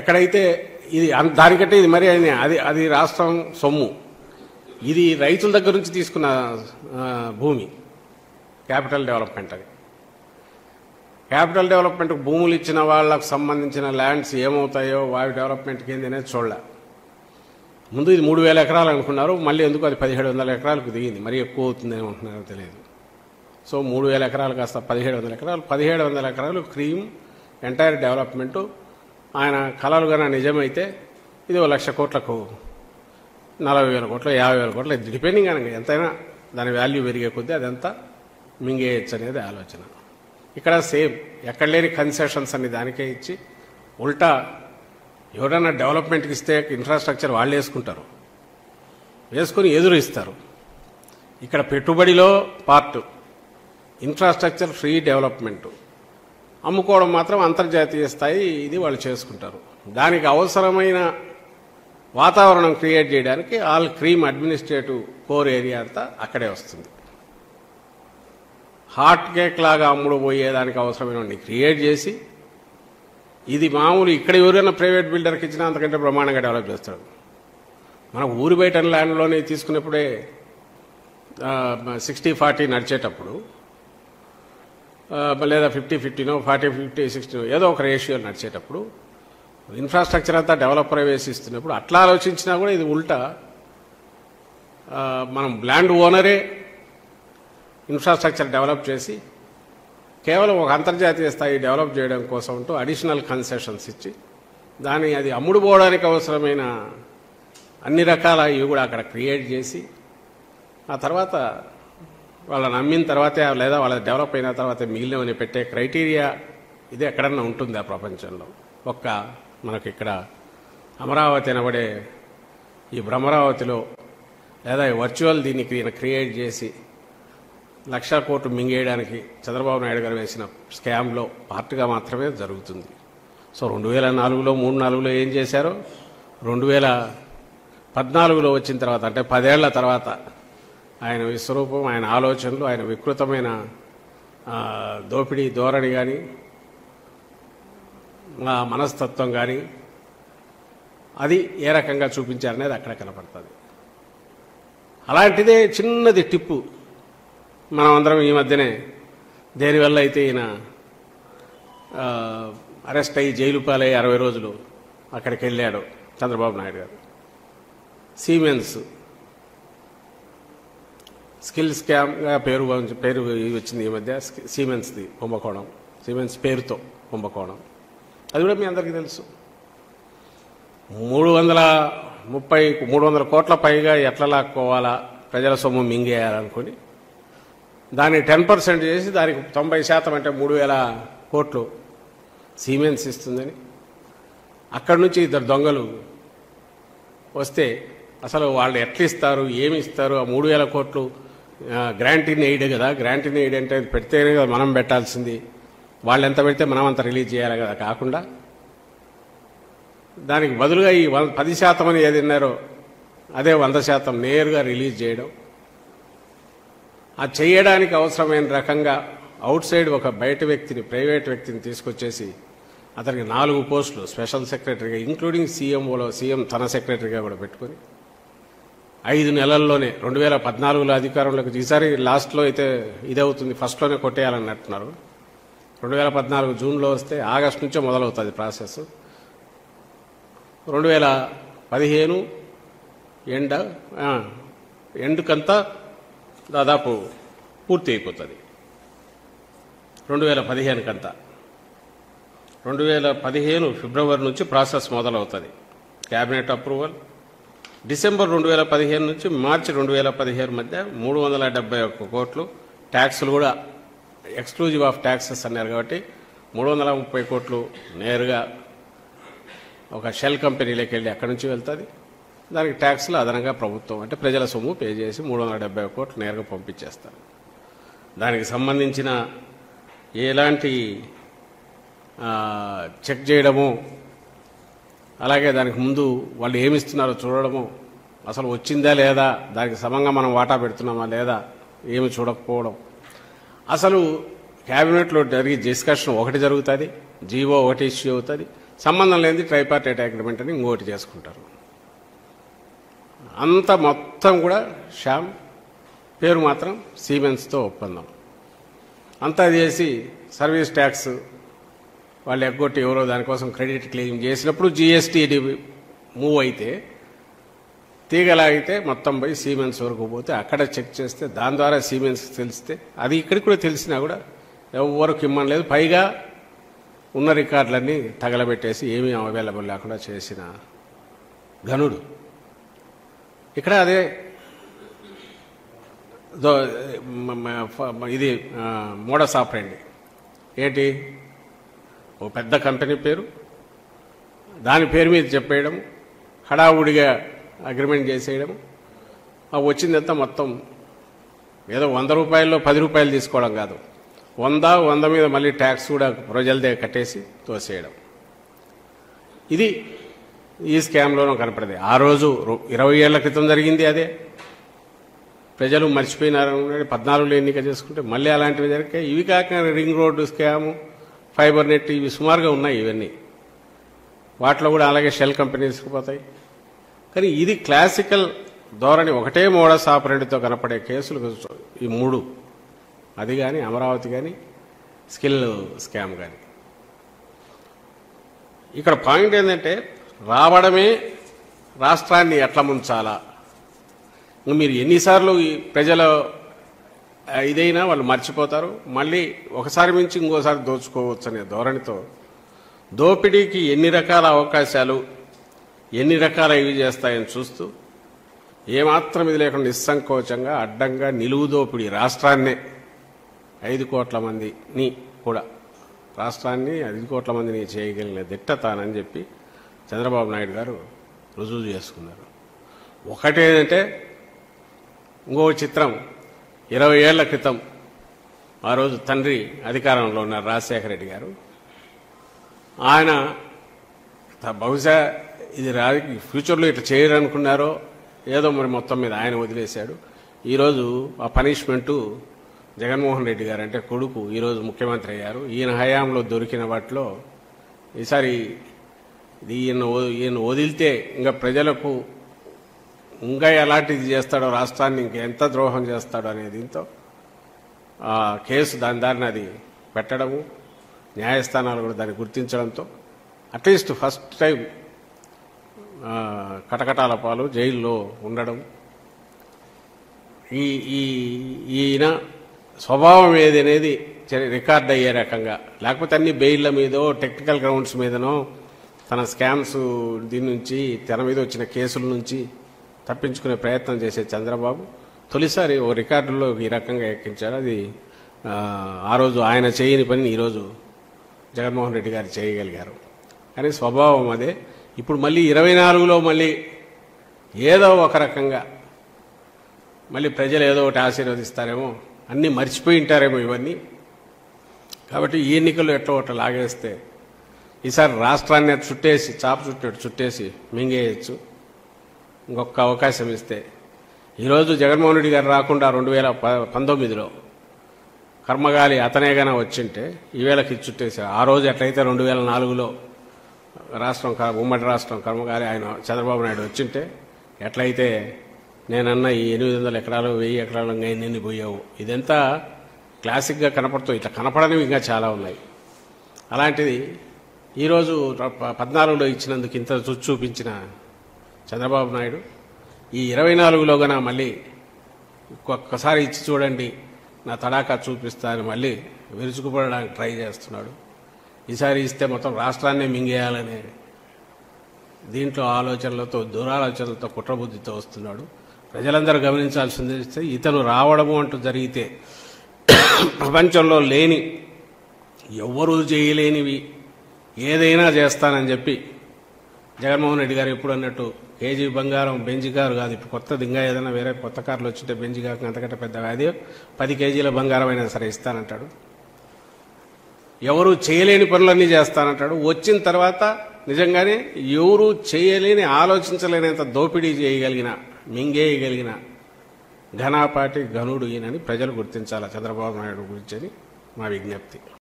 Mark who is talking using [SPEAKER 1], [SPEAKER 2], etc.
[SPEAKER 1] ఎక్కడైతే ఇది దానికంటే ఇది మరి అది రాష్ట్రం సొమ్ము. ఇది రైతుల దగ్గర నుంచి తీసుకున్న భూమి. క్యాపిటల్ డెవలప్మెంట్ అది. క్యాపిటల్ డెవలప్మెంట్ భూములు ఇచ్చిన వాళ్ళకు సంబంధించిన ల్యాండ్స్ ఏమవుతాయో వాటి డెవలప్మెంట్కి ఏంది అనేది చూడలే. ముందు ఇది 3000 ఎకరాలు అనుకున్నారు, మళ్ళీ ఎందుకు అది 1700 ఎకరాలకు దిగింది. మరీ ఎక్కువ అవుతుంది ఏమంటున్నారో తెలియదు. సో 3000 ఎకరాలు కాస్త 1700 ఎకరాలు, 1700 ఎకరాలు క్రీమ్ ఎంటైర్ డెవలప్మెంటు. ఆయన కలలు కన్నా నిజమైతే ఇది 1,00,000 కోట్లకు 40,000 కోట్లు 50,000 కోట్లు డిపెండింగ్ అని ఎంతైనా దాని వాల్యూ పెరిగే కొద్దీ అదంతా మింగేయచ్చు అనేది ఆలోచన. ఇక్కడ సేమ్ ఎక్కడ లేని కన్సెషన్స్ అన్ని దానికే ఇచ్చి ఉల్టా ఎవరైనా డెవలప్మెంట్కి ఇస్తే ఇన్ఫ్రాస్ట్రక్చర్ వాళ్ళు వేసుకుంటారు, వేసుకుని ఎదురు ఇస్తారు. ఇక్కడ పెట్టుబడిలో పార్ట్ ఇన్ఫ్రాస్ట్రక్చర్ ఫ్రీ డెవలప్మెంట్, అమ్ముకోవడం మాత్రం అంతర్జాతీయ స్థాయి ఇది వాళ్ళు చేసుకుంటారు. దానికి అవసరమైన వాతావరణం క్రియేట్ చేయడానికి all cream administrative core area అంతా అక్కడే వస్తుంది. హాట్ కేక్ లాగా అమ్ముడు పోయేదానికి అవసరమైన క్రియేట్ చేసి ఇది మామూలు ఇక్కడ ఎవరైనా ప్రైవేట్ బిల్డర్కి ఇచ్చినా అంతకంటే బ్రహ్మాండంగా డెవలప్ చేస్తాడు. మనం ఊరు బయట ల్యాండ్లోనే తీసుకున్నప్పుడే 60-40 నడిచేటప్పుడు లేదా 50-50 40-50-60 ఏదో ఒక రేషియో నడిచేటప్పుడు ఇన్ఫ్రాస్ట్రక్చర్ అంతా డెవలపర్ వేసిస్తున్నప్పుడు అట్లా ఆలోచించినా కూడా ఇది ఉల్టా మనం ల్యాండ్ ఓనరే ఇన్ఫ్రాస్ట్రక్చర్ డెవలప్ చేసి కేవలం ఒక అంతర్జాతీయ స్థాయి డెవలప్ చేయడం కోసం అంటూ అడిషనల్ కన్సెషన్స్ ఇచ్చి అది అమ్ముడు పోవడానికి అవసరమైన అన్ని రకాల ఇవి కూడా అక్కడ క్రియేట్ చేసి ఆ తర్వాత వాళ్ళని అమ్మిన తర్వాతే లేదా వాళ్ళ డెవలప్ అయిన తర్వాత మిగిలినవని పెట్టే క్రైటీరియా ఇది ఎక్కడన్నా ఉంటుంది ఆ ప్రపంచంలో. మనకి ఇక్కడ అమరావతి అనబడే ఈ భ్రమరావతిలో లేదా వర్చువల్ దీన్ని క్రియేట్ చేసి 1,00,000 కోట్లు మింగేయడానికి చంద్రబాబు నాయుడు గారు వేసిన స్కామ్లో పార్ట్గా మాత్రమే జరుగుతుంది. సో 2004లో 3-4లో ఏం చేశారో 2014లో వచ్చిన తర్వాత అంటే 10 ఏళ్ల తర్వాత ఆయన విశ్వరూపం, ఆయన ఆలోచనలు, ఆయన వికృతమైన దోపిడీ ధోరణి కానీ మనస్తత్వం కానీ అది ఏ రకంగా చూపించారనేది అక్కడ కనపడుతుంది. అలాంటిదే చిన్నది టిప్పు మనం అందరం ఈ మధ్యనే దేనివల్ల అయితే ఈయన అరెస్ట్ అయ్యి జైలు పాలై 60 రోజులు అక్కడికి వెళ్ళాడు చంద్రబాబు నాయుడు గారు. సీమెన్స్ స్కిల్ స్కామ్గా పేరు వచ్చింది ఈ మధ్య. సీమెన్స్ది కుంభకోణం, సీమెన్స్ పేరుతో కుంభకోణం, అది కూడా మీ అందరికీ తెలుసు. 300 కోట్ల పైగా ఎట్లా లాక్కోవాలా, ప్రజల సొమ్ము మింగేయాలనుకుని దాన్ని 10% చేసి దానికి 90% అంటే 3,000 కోట్లు సీమెన్స్ ఇస్తుందని అక్కడి నుంచి 2 దొంగలు వస్తే అసలు వాళ్ళు ఎట్లా ఇస్తారు, ఏమి ఇస్తారు, ఆ 3,000 కోట్లు గ్రాంట్ ఇన్ ఎయిడ్ కదా. గ్రాంట్ ఇన్ ఎయిడ్ అంటే పెడితేనే కదా మనం పెట్టాల్సింది, వాళ్ళు ఎంత పెడితే మనం అంత రిలీజ్ చేయాలి కదా. కాకుండా దానికి బదులుగా ఈ 10% అని ఏది విన్నారో అదే 100% నేరుగా రిలీజ్ చేయడం. అది చేయడానికి అవసరమైన రకంగా అవుట్ సైడ్ ఒక బయట వ్యక్తిని, ప్రైవేట్ వ్యక్తిని తీసుకొచ్చేసి అతనికి 4 పోస్టులు స్పెషల్ సెక్రటరీగా ఇంక్లూడింగ్ సీఎంఓలో సీఎం తన సెక్రటరీగా కూడా పెట్టుకొని 5 నెలల్లోనే 2014లో అధికారంలోకి, ఈసారి లాస్ట్లో అయితే ఇదవుతుంది, ఫస్ట్లోనే కొట్టేయాలన్నట్టున్నారు. 2014 జూన్లో వస్తే ఆగస్టు నుంచే మొదలవుతుంది ప్రాసెస్. 2015 ఎండుకంతా దాదాపు పూర్తి అయిపోతుంది. 2015 కంతా 2015 ఫిబ్రవరి నుంచి ప్రాసెస్ మొదలవుతుంది. క్యాబినెట్ అప్రూవల్ డిసెంబర్ 2015 నుంచి మార్చి 2017 మధ్య 371 కోట్లు ట్యాక్సులు కూడా ఎక్స్క్లూజివ్ ఆఫ్ ట్యాక్సెస్ అన్నారు కాబట్టి 330 కోట్లు నేరుగా ఒక షెల్ కంపెనీలోకి వెళ్ళి అక్కడి నుంచి వెళ్తుంది. దానికి ట్యాక్స్లు అదనంగా ప్రభుత్వం అంటే ప్రజల సొమ్ము పే చేసి 370 కోట్లు నేరుగా పంపించేస్తారు. దానికి సంబంధించిన ఎలాంటి చెక్ చేయడము, అలాగే దానికి ముందు వాళ్ళు ఏమిస్తున్నారో చూడడము, అసలు వచ్చిందా లేదా, దానికి సమంగా మనం వాటా పెడుతున్నామా లేదా ఏమి చూడకపోవడం. అసలు క్యాబినెట్లో జరిగే డిస్కషన్ ఒకటి జరుగుతుంది, జీవో ఒకటి ఇష్యూ అవుతుంది, సంబంధం లేనిది ట్రైపార్టైట్ అగ్రిమెంట్ అని ఇంకోటి చేసుకుంటారు. అంత మొత్తం కూడా శ్యామ్, పేరు మాత్రం సిమెన్స్తో ఒప్పందం. అంతా చేసి సర్వీస్ ట్యాక్స్ వాళ్ళు ఎగ్గొట్టి ఎవరో దానికోసం క్రెడిట్ క్లెయిమ్ చేసినప్పుడు జిఎస్టీ మూవ్ అయితే తీగలాగితే మొత్తం పోయి సిమెన్స్ వరకు పోతే అక్కడ చెక్ చేస్తే దాని ద్వారా సిమెన్స్ తెలిస్తే అది ఇక్కడికి కూడా తెలిసినా కూడా ఎవరికి ఇమ్మనలేదు. పైగా ఉన్న రికార్డులన్నీ తగలబెట్టేసి ఏమీ అవైలబుల్ లేకుండా చేసిన ఘనుడు. ఇక్కడ అదే ఇది మోడస్ ఆపరేండి ఏంటి, ఓ పెద్ద కంపెనీ పేరు, దాని పేరు మీద చెప్పేయడం, హడావుడిగా అగ్రిమెంట్ చేసేయడం, వచ్చిందంతా మొత్తం ఏదో 100 రూపాయల్లో 10 రూపాయలు తీసుకోవడం కాదు, 100 మీద మళ్ళీ ట్యాక్స్ కూడా ప్రజలదే కట్టేసి తోసేయడం. ఇది ఈ స్కామ్లోనూ కనపడేది. ఆ రోజు 20 ఏళ్ల క్రితం జరిగింది అదే. ప్రజలు మర్చిపోయినారు. 14లో ఎన్నిక చేసుకుంటే మళ్ళీ అలాంటివి జరిగాయి. ఇవి కాక ring road scam, fibre net, ఇవి సుమారుగా ఉన్నాయి. ఇవన్నీ వాటిలో కూడా అలాగే షెల్ కంపెనీస్కి పోతాయి. కానీ ఇది క్లాసికల్ ధోరణి. ఒకటే మోడస్ ఆపరేండితో కనపడే కేసులు ఈ 3. అది కానీ అమరావతి కానీ స్కిల్ స్కామ్ కానీ. ఇక్కడ పాయింట్ ఏంటంటే రావడమే రాష్ట్రాన్ని ఎట్లా ముంచాలా. మీరు ఎన్నిసార్లు ఈ ప్రజల ఇదైనా వాళ్ళు మర్చిపోతారు. మళ్ళీ ఒకసారి మించి ఇంకోసారి దోచుకోవచ్చు అనే ధోరణితో దోపిడీకి ఎన్ని రకాల అవకాశాలు, ఎన్ని రకాల ఇవి చేస్తాయని చూస్తూ ఏమాత్రం ఇది లేకుండా నిస్సంకోచంగా అడ్డంగా నిలువు దోపిడీ రాష్ట్రాన్నే 5 కోట్ల మందిని కూడా రాష్ట్రాన్ని 5 కోట్ల మందిని చేయగలిగిన దిట్ట తానని చెప్పి చంద్రబాబు నాయుడు గారు రుజువు చేసుకున్నారు. ఒకటేంటంటే ఇంకో చిత్రం, 20 ఏళ్ల క్రితం ఆ రోజు తండ్రి అధికారంలో ఉన్నారు రాజశేఖర రెడ్డి గారు. ఆయన బహుశా ఇది ఫ్యూచర్లో ఇట్లా చేయరనుకున్నారో ఏదో మరి మొత్తం మీద ఆయన వదిలేశాడు. ఈరోజు ఆ పనిష్మెంటు జగన్మోహన్ రెడ్డి గారు అంటే కొడుకు ఈరోజు ముఖ్యమంత్రి అయ్యారు. ఈయన హయాంలో దొరికిన వాటిలో ఈసారి ఈయన వదిలితే ఇంకా ప్రజలకు ఇంకా ఎలాంటిది చేస్తాడో, రాష్ట్రాన్ని ఇంకెంత ద్రోహం చేస్తాడో అనే దీంతో ఆ కేసు దాని దారిని అది పెట్టడము, న్యాయస్థానాలు కూడా దాన్ని గుర్తించడంతో అట్లీస్ట్ ఫస్ట్ టైం కటకటాల పాలు జైల్లో ఉండడం. ఈయన స్వభావం ఏది అనేది రికార్డ్ అయ్యే రకంగా, లేకపోతే అన్ని బెయిళ్ల మీదో టెక్నికల్ గ్రౌండ్స్ మీదనో తన స్కామ్స్ దీని నుంచి తెర మీద వచ్చిన కేసుల నుంచి తప్పించుకునే ప్రయత్నం చేసే చంద్రబాబు తొలిసారి ఓ రికార్డుల్లో ఈ రకంగా ఎక్కించాడు. అది ఆ రోజు ఆయన చేయని పని ఈరోజు జగన్మోహన్ రెడ్డి గారు చేయగలిగారు. కానీ స్వభావం అదే. ఇప్పుడు మళ్ళీ 24లో మళ్ళీ ఏదో ఒక రకంగా మళ్ళీ ప్రజలు ఏదో ఒకటి ఆశీర్వదిస్తారేమో, అన్నీ మర్చిపోయి ఉంటారేమో ఇవన్నీ. కాబట్టి ఈ ఎన్నికల్లో ఎట్లా ఒకటి లాగేస్తే ఈసారి రాష్ట్రాన్ని చుట్టేసి చాప చుట్టేసి మింగేయచ్చు. ఇంకొక అవకాశం ఇస్తే ఈరోజు జగన్మోహన్ రెడ్డి గారు రాకుండా 2019లో కర్మగాలి అతనేగాన వచ్చింటే ఈవేళకి చుట్టేశారు. ఆ రోజు ఎట్లయితే 2004లో రాష్ట్రం ఉమ్మడి రాష్ట్రం కర్మగాలి ఆయన చంద్రబాబు నాయుడు వచ్చింటే ఎట్లయితే నేనన్నా ఈ 800 ఎకరాలు 1000 ఎకరాలు ఇంకా ఎన్ని పోయావు, ఇదంతా క్లాసిక్గా కనపడుతూ ఇట్లా కనపడనివి ఇంకా చాలా ఉన్నాయి. అలాంటిది ఈరోజు 14లో ఇచ్చినందుకు ఇంత చూపించిన చంద్రబాబు నాయుడు ఈ 24లో గన మళ్ళీ ఒక్కసారి ఇచ్చి చూడండి నా తడాకా చూపిస్తానని మళ్ళీ విరుచుకుపడడానికి ట్రై చేస్తున్నాడు. ఈసారి ఇస్తే మొత్తం రాష్ట్రాన్నే మింగేయాలనే దీంట్లో ఆలోచనలతో దురాలోచనలతో కుట్రబుద్ధితో వస్తున్నాడు. ప్రజలందరూ గమనించాల్సింది ఇతను రావడము అంటూ జరిగితే ప్రపంచంలో లేని ఎవ్వరూ చేయలేనివి ఏదైనా చేస్తానని చెప్పి జగన్మోహన్ రెడ్డి గారు ఎప్పుడు అన్నట్టు కేజీ బంగారం బెంజ్ కారు కాదు, ఇప్పుడు కొత్తది ఇంకా ఏదైనా వేరే కొత్త కార్లు వచ్చింటే బెంజ్ కాక అంతకంటే పెద్ద అది 10 కేజీల బంగారం అయినా సరే ఇస్తానంటాడు. ఎవరు చేయలేని పనులన్నీ చేస్తానంటాడు. వచ్చిన తర్వాత నిజంగానే ఎవరు చేయలేని ఆలోచించలేనంత దోపిడీ చేయగలిగిన మింగేయగలిగిన ఘనాపాటి ఘనుడు ఈయనని ప్రజలు గుర్తించాలా చంద్రబాబు నాయుడు గురించి అని మా విజ్ఞప్తి.